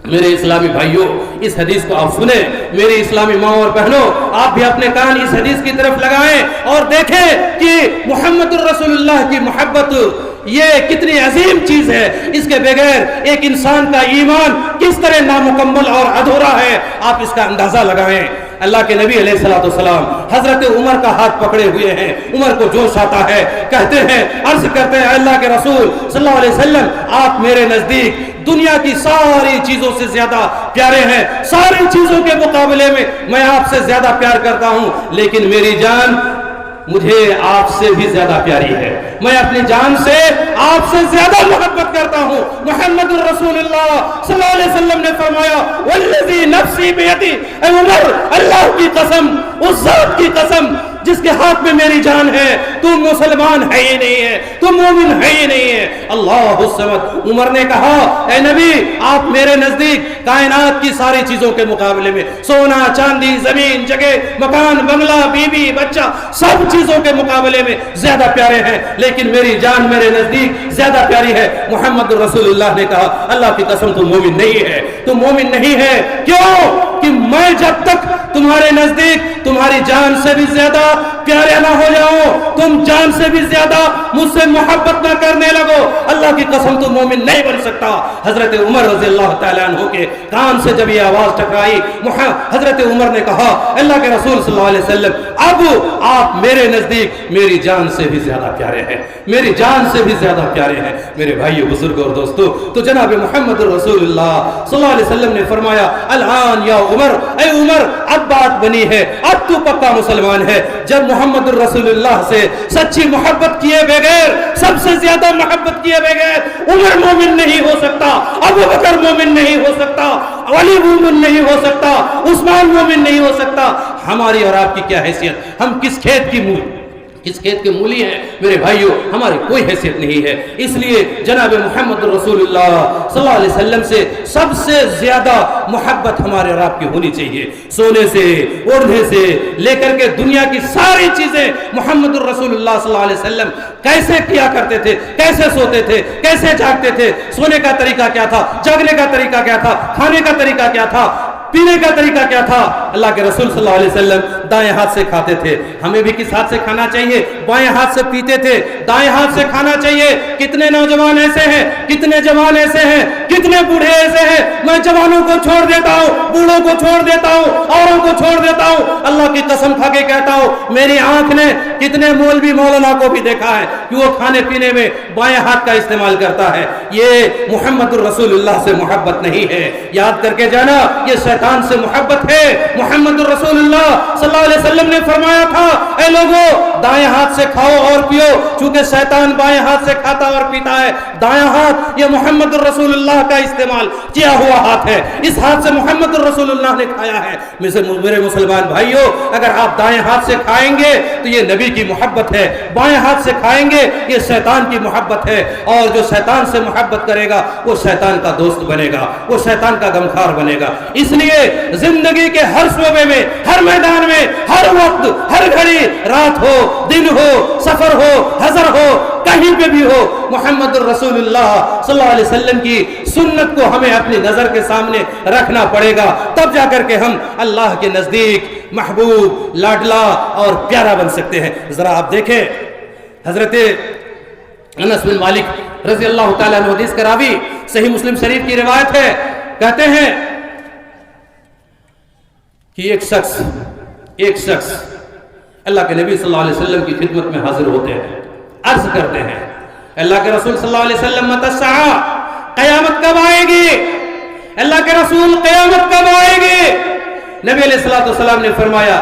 میرے اسلامی بھائیوں، اس حدیث کو آپ سنیں، میری اسلامی ماں اور بہنوں، آپ بھی اپنے کان اس حدیث کی طرف لگائیں اور دیکھیں کہ محمد الرسول اللہ کی محبت یہ کتنی عظیم چیز ہے۔ اس کے بغیر ایک انسان کا ایمان کس طرح نامکمل اور ادھورا ہے، آپ اس کا اندازہ لگائیں۔ اللہ کے نبی علیہ الصلوۃ والسلام حضرت عمر کا ہاتھ پکڑے ہوئے ہیں، عمر کو جوش آتا ہے، کہتے ہیں، عرض کرتے ہیں، اللہ کے رسول صلی اللہ علیہ وسلم، آپ میرے نزدیک دنیا کی ساری چیزوں سے زیادہ پیارے ہیں، ساری چیزوں کے مقابلے میں آپ سے زیادہ پیار کرتا ہوں، لیکن میری جان مجھے آپ سے بھی زیادہ پیاری ہے، میں اپنی جان سے آپ سے زیادہ محبت کرتا ہوں۔ محمد الرسول اللہ صلی اللہ علیہ وسلم نے فرمایا، والذی نفسی بیدی، اے عمر، اللہ کی قسم، اس ذات کی قسم جس کے ہاتھ میں میری جان ہے، تم مسلمان ہے ہی نہیں ہے، تم مومن ہے ہی نہیں ہے۔ اللہ الصمد۔ عمر نے کہا، اے نبی، آپ میرے نزدیک کائنات کی ساری چیزوں کے مقابلے میں، سونا چاندی، زمین جگہ، مکان بنگلہ، بیوی بچہ، سب چیزوں کے مقابلے میں زیادہ پیارے ہیں، لیکن میری جان میرے نزدیک زیادہ پیاری ہے۔ محمد رسول اللہ نے کہا، اللہ کی قسم تم مومن نہیں ہے، تم مومن نہیں ہے۔ کیوں؟ کہ میں جب تک تمہارے نزدیک تمہاری جان سے بھی زیادہ پیارے نہ ہو جاؤ، تم جان سے بھی زیادہ مجھ سے محبت نہ کرنے لگو، اللہ کی قسم تم مومن نہیں بن سکتا۔ حضرت عمر رضی اللہ تعالیٰ عنہ کے کان سے جب یہ آواز ٹکرائی، حضرت عمر نے کہا، اللہ کے رسول صلی اللہ علیہ وسلم، اب آپ میرے نزدیک میری جان سے بھی زیادہ پیارے ہیں، میری جان سے بھی زیادہ پیارے ہیں۔ میرے بھائیو، بزرگوں اور دوستو، تو جناب محمد رسول اللہ صلی اللہ علیہ وسلم نے فرمایا، الان یا عمر، اے عمر، اب بات بنی ہے، اب تو پکا مسلمان ہے۔ جب محمد الرسول اللہ سے سچی محبت کیے بغیر، سب سے زیادہ محبت کیے بغیر عمر مومن نہیں ہو سکتا، ابو بکر مومن نہیں ہو سکتا، علی مومن نہیں ہو سکتا، عثمان مومن نہیں ہو سکتا، ہماری اور آپ کی کیا حیثیت؟ ہم کس کھیت کی مولی ہیں؟ میرے بھائیوں، ہماری کوئی حیثیت نہیں ہے۔ اس لیے جناب محمد رسول اللہ صلی اللہ علیہ وسلم سے سب سے زیادہ محبت ہمارے اور آپ کی ہونی چاہیے۔ سونے سے، اوڑھنے سے لے کر کے دنیا کی ساری چیزیں محمد الرسول اللہ صلی اللہ علیہ وسلم کیسے کیا کرتے تھے، کیسے سوتے تھے، کیسے جاگتے تھے، سونے کا طریقہ کیا تھا، جاگنے کا طریقہ کیا تھا، کھانے کا طریقہ کیا تھا، پینے کا طریقہ کیا تھا۔ اللہ کے رسول صلی اللہ علیہ وسلم دائیں ہاتھ سے کھاتے تھے، ہمیں بھی کس ہاتھ سے کھانا چاہیے؟ بائیں ہاتھ سے پیتے تھے، دائیں ہاتھ سے کھانا چاہیے۔ کتنے نوجوان ایسے ہیں، کتنے جوان ایسے ہیں، کتنے بوڑھے ایسے ہیں، میں جوانوں کو چھوڑ دیتا ہوں، بوڑھوں کو چھوڑ دیتا ہوں، اوروں کو چھوڑ دیتا ہوں، اللہ کی قسم کھا کے کہتا ہوں، میری آنکھ نے کتنے مولوی مولانا کو بھی دیکھا ہے کہ وہ کھانے پینے میں بائیں ہاتھ کا استعمال کرتا ہے۔ یہ محمد الرسول اللہ سے محبت نہیں ہے، یاد کر کے جانا، یہ شیطان سے محبت ہے۔ محمد الرسول اللہ صلی اللہ علیہ وسلم نے فرمایا تھا، اے لوگوں، دائیں ہاتھ سے کھاؤ اور پیو، چونکہ شیطان بائیں ہاتھ سے کھاتا اور پیتا ہے۔ دائیں ہاتھ یہ محمد الرسول اللہ کا استعمال کیا ہوا ہاتھ ہے، اس ہاتھ سے محمد الرسول اللہ نے کھایا ہے۔ میرے مسلمان بھائیوں، اگر آپ دائیں ہاتھ سے کھائیں گے تو یہ نبی کی محبت ہے، بائیں ہاتھ سے کھائیں گے یہ شیطان کی محبت ہے، اور جو شیطان سے محبت کرے گا وہ شیطان کا دوست بنے گا، وہ شیطان کا غمخوار بنے گا۔ اس لیے زندگی کے ہر شعبے میں، ہر میدان میں، ہر وقت، ہر گھڑی، رات ہو، دن ہو، سفر ہو، حضر ہو، کہیں پہ بھی ہو، محمد الرسول اللہ صلی اللہ علیہ وسلم کی سنت کو ہمیں اپنی نظر کے سامنے رکھنا پڑے گا، تب جا کر کے ہم اللہ کے نزدیک محبوب، لاڈلا اور پیارا بن سکتے ہیں۔ ذرا آپ دیکھیں، حضرت انس بن مالک رضی اللہ تعالیٰ عنہ، حدیث کا راوی، صحیح مسلم شریف کی روایت ہے، کہتے ہیں کہ ایک شخص اللہ کے نبی صلی اللہ علیہ وسلم کی خدمت میں حاضر ہوتے ہیں، عرض کرتے ہیں، اللہ کے رسول صلی اللہ علیہ وسلم، متی الساعہ، قیامت کب آئے گی؟ اللہ کے رسول، قیامت کب آئے گی؟ نبی علیہ السلام نے فرمایا،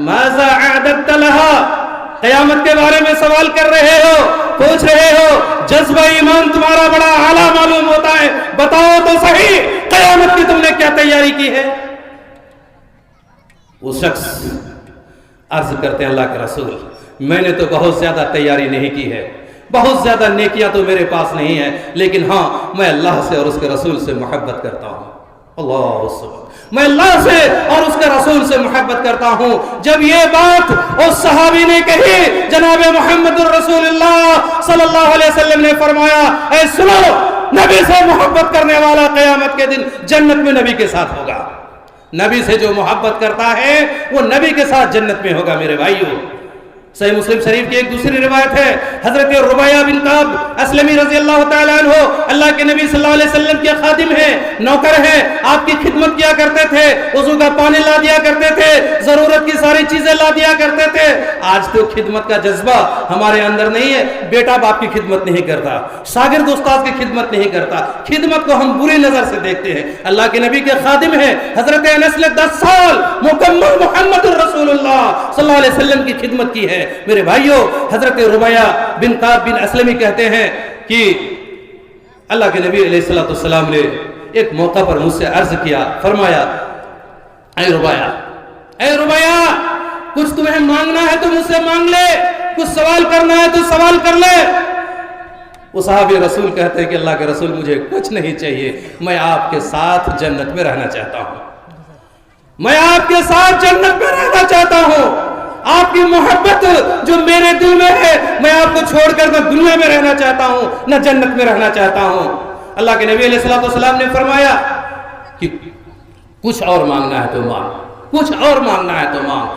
ماذا اعددت لها، قیامت کے بارے میں سوال کر رہے ہو، پوچھ رہے ہو، جذبہ ایمان تمہارا بڑا اعلیٰ معلوم ہوتا ہے، بتاؤ تو صحیح قیامت کی تم نے کیا تیاری کی ہے؟ وہ شخص عرض کرتے ہیں، اللہ کے رسول، میں نے تو بہت زیادہ تیاری نہیں کی ہے، بہت زیادہ نیکیاں تو میرے پاس نہیں ہیں، لیکن ہاں میں اللہ سے اور اس کے رسول سے محبت کرتا ہوں۔ اللہ اکبر، میں اللہ سے اور اس کے رسول سے محبت کرتا ہوں۔ جب یہ بات اس صحابی نے کہی، جناب محمد الرسول اللہ صلی اللہ علیہ وسلم نے فرمایا، اے سنو، نبی سے محبت کرنے والا قیامت کے دن جنت میں نبی کے ساتھ ہوگا. نبی سے جو محبت کرتا ہے وہ نبی کے ساتھ جنت میں ہوگا. میرے بھائیو، صحیح مسلم شریف کی ایک دوسری روایت ہے، حضرت ربیعہ بن کعب اسلمی رضی اللہ تعالیٰ عنہ اللہ کے نبی صلی اللہ علیہ وسلم کے خادم ہیں، نوکر ہیں، آپ کی خدمت کیا کرتے تھے، وضو کا پانی لا دیا کرتے تھے، ضرورت کی ساری چیزیں لا دیا کرتے تھے. آج تو خدمت کا جذبہ ہمارے اندر نہیں ہے. بیٹا باپ کی خدمت نہیں کرتا، شاگرد استاد کی خدمت نہیں کرتا، خدمت کو ہم بری نظر سے دیکھتے ہیں. اللہ کے نبی کے خادم ہیں، حضرت انس نے 10 سال مکمل محمد الرسول اللہ صلی اللہ علیہ وسلم کی خدمت کی ہے. میرے بھائیوں، حضرت ربیعہ بن کعب بن اسلمی کہتے ہیں کہ اللہ کے نبی علیہ السلام نے ایک موقع پر مجھ سے عرض کیا، فرمایا اے ربیعہ کچھ تمہیں مانگنا ہے تو مجھ سے مانگ لے، کچھ سوال کرنا ہے تو سوال کر لے. وہ صحابی رسول کہتے ہیں کہ اللہ کے رسول مجھے کچھ نہیں چاہیے، میں آپ کے ساتھ جنت میں رہنا چاہتا ہوں، میں آپ کے ساتھ جنت میں رہنا چاہتا ہوں. آپ کی محبت جو میرے دل میں ہے، میں آپ کو چھوڑ کر نہ دنیا میں رہنا چاہتا ہوں نہ جنت میں رہنا چاہتا ہوں. اللہ کے نبی علیہ السلام نے فرمایا کہ کچھ اور مانگنا ہے تو مانگ، کچھ اور مانگنا ہے تو مانگ.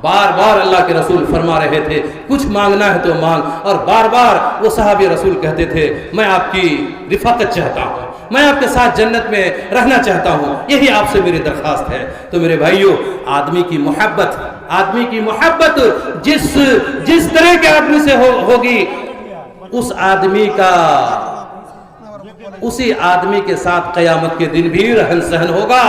بار بار اللہ کے رسول فرما رہے تھے کچھ مانگنا ہے تو مانگ، اور بار بار وہ صحابی رسول کہتے تھے میں آپ کی رفاقت چاہتا ہوں، میں آپ کے ساتھ جنت میں رہنا چاہتا ہوں، یہی آپ سے میری درخواست ہے. تو میرے بھائیوں، آدمی کی محبت جس طرح کے آدمی سے ہوگی، اسی آدمی کے ساتھ قیامت کے دن بھی رہن سہن ہوگا.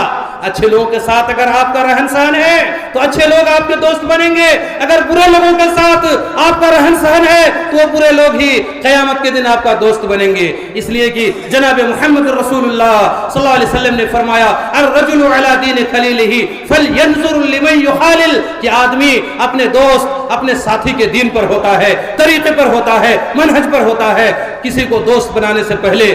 اچھے لوگوں کے ساتھ اگر آپ کا رہن سہن ہے تو اچھے لوگ آپ کے دوست بنیں گے. اگر برے لوگوں کے ساتھ آپ کا رہن سہن ہے تو وہ برے لوگ ہی قیامت کے دن آپ کا دوست بنیں گے. اس لیے کہ جناب محمد رسول اللہ صلی اللہ علیہ وسلم نے فرمایا الرجل علی دین خلیلہ فلینظر لمن یخالل، کہ آدمی اپنے دوست اپنے ساتھی کے دین پر ہوتا ہے، طریقے پر ہوتا ہے، منہج پر ہوتا ہے. کسی کو دوست بنانے سے پہلے،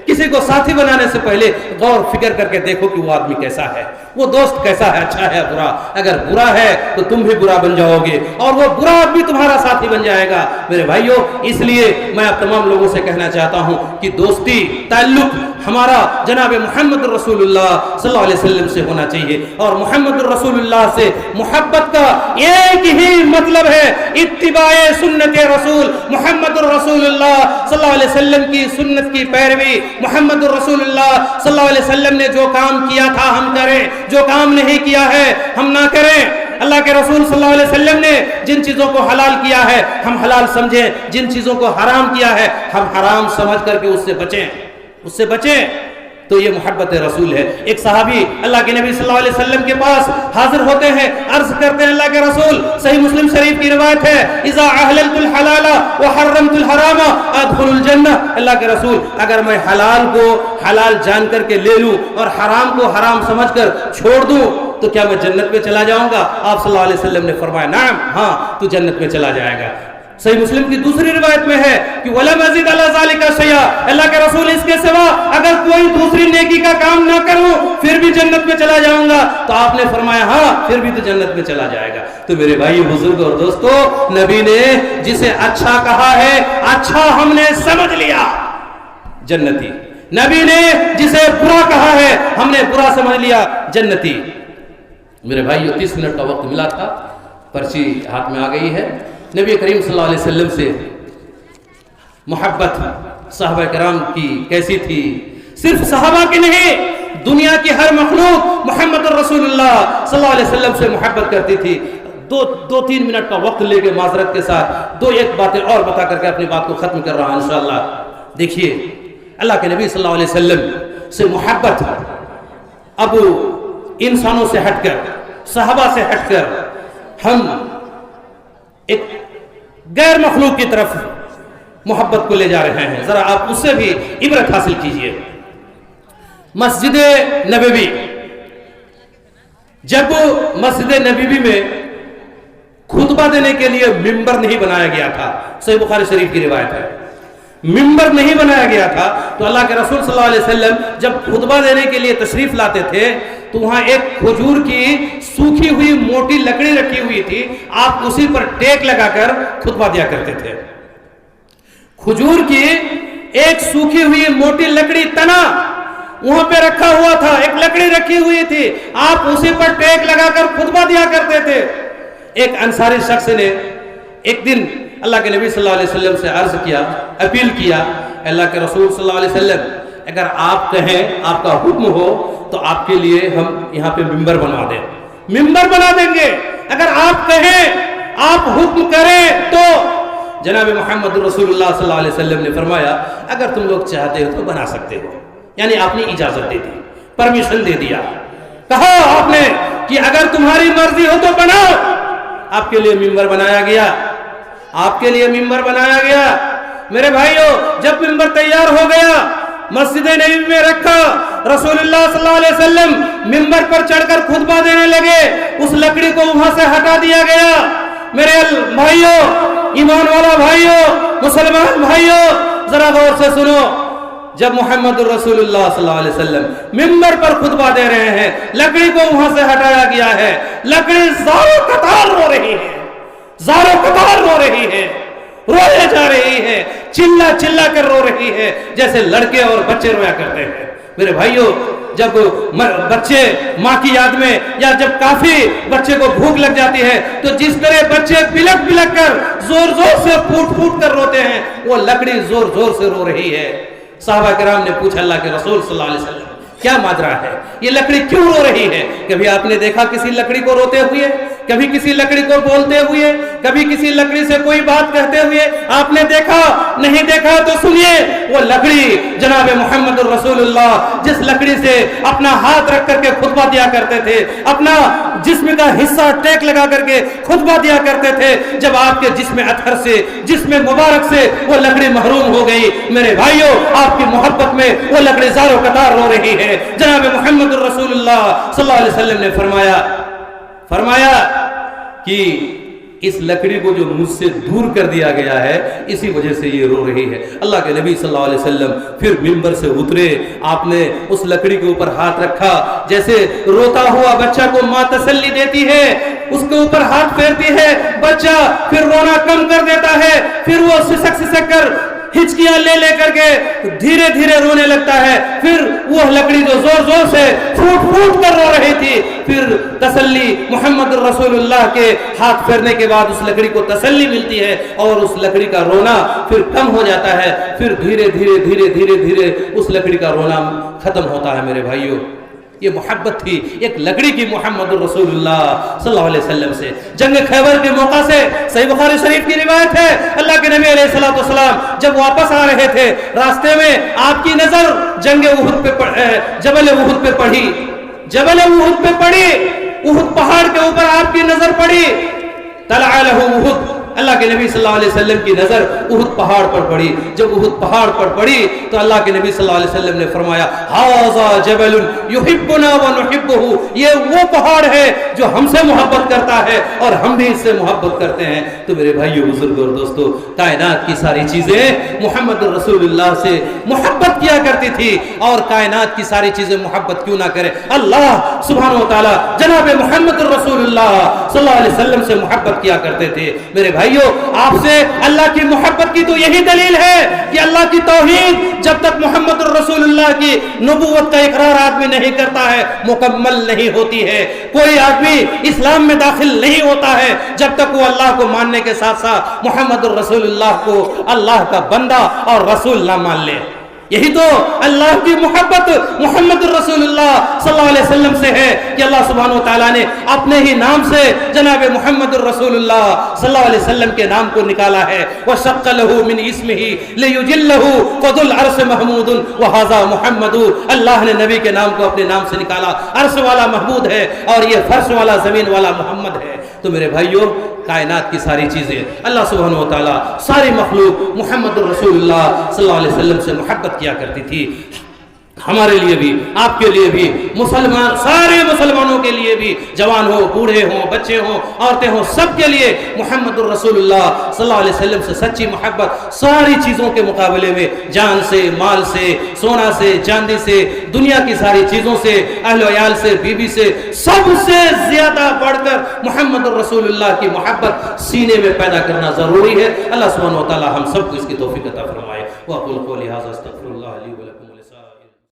کسی کو ساتھی بنانے سے پہلے غور فکر کر کے دیکھو کہ وہ آدمی کیسا ہے، وہ دوست کیسا ہے، اچھا ہے برا. اگر برا ہے تو تم بھی برا بن جاؤ گے اور وہ برا آدمی تمہارا ساتھی بن جائے گا. میرے بھائیوں، اس لیے میں آپ تمام لوگوں سے کہنا چاہتا ہوں کہ دوستی تعلق ہمارا جناب محمد رسول اللہ صلی اللہ علیہ وسلم سے ہونا چاہیے. اور محمد رسول اللہ سے محبت کا ایک ہی مطلب ہے اتباع سنت رسول. محمد رسول اللہ صلی اللہ علیہ وسلم کی سنت کی پیروی. محمد رسول اللہ صلی اللہ علیہ وسلم نے جو کام کیا تھا ہم کریں، جو کام نہیں کیا ہے ہم نہ کریں. اللہ کے رسول صلی اللہ علیہ وسلم نے جن چیزوں کو حلال کیا ہے ہم حلال سمجھیں، جن چیزوں کو حرام کیا ہے ہم حرام سمجھ کر کے اس سے بچیں. تو یہ محبت رسول ہے. ایک صحابی اللہ کے نبی صلی اللہ علیہ وسلم کے پاس حاضر ہوتے ہیں، عرض کرتے ہیں اللہ کے رسول، صحیح مسلم شریف کی روایت ہے اذا احللت الحلال وحرمت الحرام ادخل الجنہ. اللہ کے رسول، اگر میں حلال کو حلال جان کر کے لے لوں اور حرام کو حرام سمجھ کر چھوڑ دوں تو کیا میں جنت میں چلا جاؤں گا؟ آپ صلی اللہ علیہ وسلم نے فرمایا نعم، ہاں تو جنت میں چلا جائے گا. صحیح مسلم کی دوسری روایت میں ہے کہ وَلَمْ أَزِدْ عَلَى ذَلِكَ شَيْئًا، اللہ کے رسول اس کے سوا اگر کوئی دوسری نیکی کا کام نہ کروں پھر بھی جنت میں چلا جاؤں گا. تو آپ نے فرمایا ہاں پھر بھی تو جنت میں چلا جائے گا. تو میرے بھائی بزرگ اور دوستو، نبی نے جسے اچھا کہا ہے، اچھا ہم نے سمجھ لیا، جنتی. نبی نے جسے برا کہا ہے ہم نے برا سمجھ لیا، جنتی. میرے بھائی 30 منٹ کا وقت ملا تھا، پرچی ہاتھ میں آ گئی ہے. نبی کریم صلی اللہ علیہ وسلم سے محبت صحابہ کرام کی کیسی تھی؟ صرف صحابہ کی نہیں، دنیا کی ہر مخلوق محمد رسول اللہ صلی اللہ علیہ وسلم سے محبت کرتی تھی. دو تین منٹ کا وقت لے کے معذرت کے ساتھ ایک باتیں اور بتا کر کے اپنی بات کو ختم کر رہا ہوں انشاءاللہ. دیکھیے، اللہ کے نبی صلی اللہ علیہ وسلم سے محبت اب انسانوں سے ہٹ کر، صحابہ سے ہٹ کر ہم ایک غیر مخلوق کی طرف محبت کو لے جا رہے ہیں. ذرا آپ اس سے بھی عبرت حاصل کیجئے. مسجد نبوی، جب مسجد نبوی میں خطبہ دینے کے لیے ممبر نہیں بنایا گیا تھا، صحیح بخاری شریف کی روایت ہے، ممبر نہیں بنایا گیا تھا، تو اللہ کے رسول صلی اللہ علیہ وسلم جب خطبہ دینے کے لیے تشریف لاتے تھے تو وہاں ایک کھجور کی سوکھی ہوئی موٹی لکڑی رکھی ہوئی تھی، آپ اسی پر ٹیک لگا کر خطبہ دیا کرتے تھے. کھجور کی ایک سوکھی ہوئی موٹی لکڑی تنا وہاں پہ رکھا ہوا تھا, ایک لکڑی رکھی ہوئی تھی, آپ اسی پر ٹیک لگا کر خطبہ دیا کرتے تھے. ایک انصاری شخص نے ایک دن اللہ کے نبی صلی اللہ علیہ وسلم سے عرض کیا, اپیل کیا, اللہ کے رسول صلی اللہ علیہ وسلم اگر آپ کہیں, آپ کا حکم ہو تو آپ کے لیے ہم یہاں پہ ممبر بنا دیں, ممبر بنا دیں گے. اگر آپ کہیں, آپ حکم کریں تو جناب محمد رسول اللہ صلی اللہ علیہ وسلم نے فرمایا اگر تم لوگ چاہتے ہو تو بنا سکتے ہو. یعنی آپ نے اجازت دے دی, پرمیشن دے دیا, کہا آپ نے کہ اگر تمہاری مرضی ہو تو بناؤ. آپ کے لیے ممبر بنایا گیا, آپ کے لیے ممبر بنایا گیا. میرے بھائیوں, جب ممبر تیار ہو گیا, مسجد نبوی میں رکھا, رسول اللہ صلی اللہ علیہ وسلم ممبر پر چڑھ کر خطبہ دینے لگے, اس لکڑی کو وہاں سے ہٹا دیا گیا. میرے بھائیوں, ایمان والا بھائیوں, مسلمان بھائیوں, ذرا غور سے سنو. جب محمد الرسول اللہ صلی اللہ علیہ وسلم ممبر پر خطبہ دے رہے ہیں, لکڑی کو وہاں سے ہٹایا گیا ہے, لکڑی زاروں قطار رو رہی ہے, زاروں قطار رو رہی ہے, روئے جا رہی ہے, چلا چلا کر رو رہی ہے جیسے لڑکے اور بچے رویا کرتے ہیں. میرے بھائیوں, جب بچے ماں کی یاد میں, یا جب کافی بچے کو بھوک لگ جاتی ہے تو جس طرح بچے بلک بلک کر زور زور سے پھوٹ پھوٹ کر روتے ہیں, وہ لکڑی زور زور سے رو رہی ہے. صحابہ کرام نے پوچھا اللہ کے رسول صلی اللہ علیہ وسلم کیا ماجرا ہے, یہ لکڑی کیوں رو رہی ہے؟ کبھی آپ نے دیکھا کسی لکڑی کو روتے ہوئے, کبھی کسی لکڑی کو بولتے ہوئے, کبھی کسی لکڑی سے کوئی بات کہتے ہوئے آپ نے دیکھا؟ نہیں دیکھا تو سنیے, وہ لکڑی جناب محمد الرسول اللہ جس لکڑی سے اپنا ہاتھ رکھ کر کے خطبہ دیا کرتے تھے, اپنا جسم کا حصہ ٹیک لگا کر کے خطبہ دیا کرتے تھے, جب آپ کے جسم اطہر سے, جسم مبارک سے وہ لکڑی محروم ہو گئی, میرے بھائیوں, آپ کی محبت میں وہ لکڑی زاروں قطار رو رہی ہے. جناب محمد الرسول اللہ صلی اللہ علیہ وسلم نے فرمایا کہ اس لکڑی کو جو مجھ سے دور کر دیا گیا ہے اسی وجہ سے یہ رو رہی ہے. اللہ کے نبی صلی اللہ علیہ وسلم پھر ممبر سے اترے, آپ نے اس لکڑی کے اوپر ہاتھ رکھا, جیسے روتا ہوا بچہ کو ماں تسلی دیتی ہے, اس کے اوپر ہاتھ پھیرتی ہے, بچہ پھر رونا کم کر دیتا ہے, پھر وہ سسک کر ہچکیاں لے لے کر کے دھیرے دھیرے رونے لگتا ہے. پھر وہ لکڑی جو زور زور سے پھوٹ پھوٹ کر رو رہی تھی, پھر تسلی محمد الرسول اللہ کے ہاتھ پھیرنے کے بعد اس لکڑی کو تسلی ملتی ہے اور اس لکڑی کا رونا پھر کم ہو جاتا ہے, پھر دھیرے دھیرے دھیرے دھیرے دھیرے اس لکڑی کا رونا ختم ہوتا ہے. میرے بھائیوں, یہ محبت تھی ایک لکڑی کی محمد الرسول اللہ صلی اللہ علیہ وسلم سے. جنگ خیبر کے موقع سے صحیح بخاری شریف کی روایت ہے, اللہ کے نبی علیہ السلام جب واپس آ رہے تھے, راستے میں آپ کی نظر جنگ احد پہ جبل احد پہ پڑی, جبل احد پہ پڑی, احد پہاڑ کے اوپر آپ کی نظر پڑی. طلع له احد, اللہ کے نبی صلی اللہ علیہ وسلم کی نظر احد پہاڑ پر پڑی. جب احد پہاڑ پر پڑی تو اللہ کے نبی صلی اللہ علیہ وسلم نے فرمایا ھذا جبل یحبنا ونحبه, یہ وہ پہاڑ ہے جو ہم سے محبت کرتا ہے اور ہم بھی اس سے محبت کرتے ہیں. تو میرے بھائیو, بزرگوں اور دوستو, کائنات کی ساری چیزیں محمد الرسول اللہ سے محبت کیا کرتی تھی, اور کائنات کی ساری چیزیں محبت کیوں نہ کرے. اللہ سبحانہ و تعالی جناب محمد الرسول اللہ صلی اللہ علیہ وسلم سے محبت کیا کرتے تھے. میرے بھائیو, آپ سے اللہ کی محبت کی تو یہی دلیل ہے کہ اللہ کی توحید جب تک محمد الرسول اللہ کی نبوت کا اقرار آدمی نہیں کرتا ہے مکمل نہیں ہوتی ہے. کوئی آدمی اسلام میں داخل نہیں ہوتا ہے جب تک وہ اللہ کو ماننے کے ساتھ ساتھ محمد الرسول اللہ کو اللہ کا بندہ اور رسول نہ مان لے. یہی تو اللہ کی محبت محمد الرسول اللہ صلی اللہ علیہ وسلم سے ہے کہ اللہ سبحانہ و تعالیٰ نے اپنے ہی نام سے جناب محمد الرسول اللہ صلی اللہ علیہ وسلم کے نام کو نکالا ہے. وَشَقَّ لَهُ مِنْ اسْمِهِ لِيُجِلَّهُ فَذُو الْعَرْشِ مَحْمُودٌ وَهَذَا مُحَمَّدٌ. اللہ نے نبی کے نام کو اپنے نام سے نکالا, عرش والا محمود ہے اور یہ فرش والا زمین والا محمد ہے. تو میرے بھائیوں, کائنات کی ساری چیزیں اللہ سبحانہ و تعالیٰ, ساری مخلوق محمد الرسول اللہ صلی اللہ علیہ وسلم سے محبت کیا کرتی تھی. ہمارے لیے بھی, آپ کے لیے بھی, مسلمان سارے مسلمانوں کے لیے بھی, جوان ہو, بوڑھے ہوں, بچے ہوں, عورتیں ہوں, سب کے لیے محمد الرسول اللہ صلی اللہ علیہ وسلم سے سچی محبت ساری چیزوں کے مقابلے میں, جان سے, مال سے, سونا سے, چاندی سے, دنیا کی ساری چیزوں سے, اہل و عیال سے, بیوی سے, سب سے زیادہ بڑھ کر محمد الرسول اللہ کی محبت سینے میں پیدا کرنا ضروری ہے. اللہ سبحانہ و تعالی ہم سب کو اس کی توفیق عطا فرمائے. وأقول قولي هذا استغفر الله لي ولكم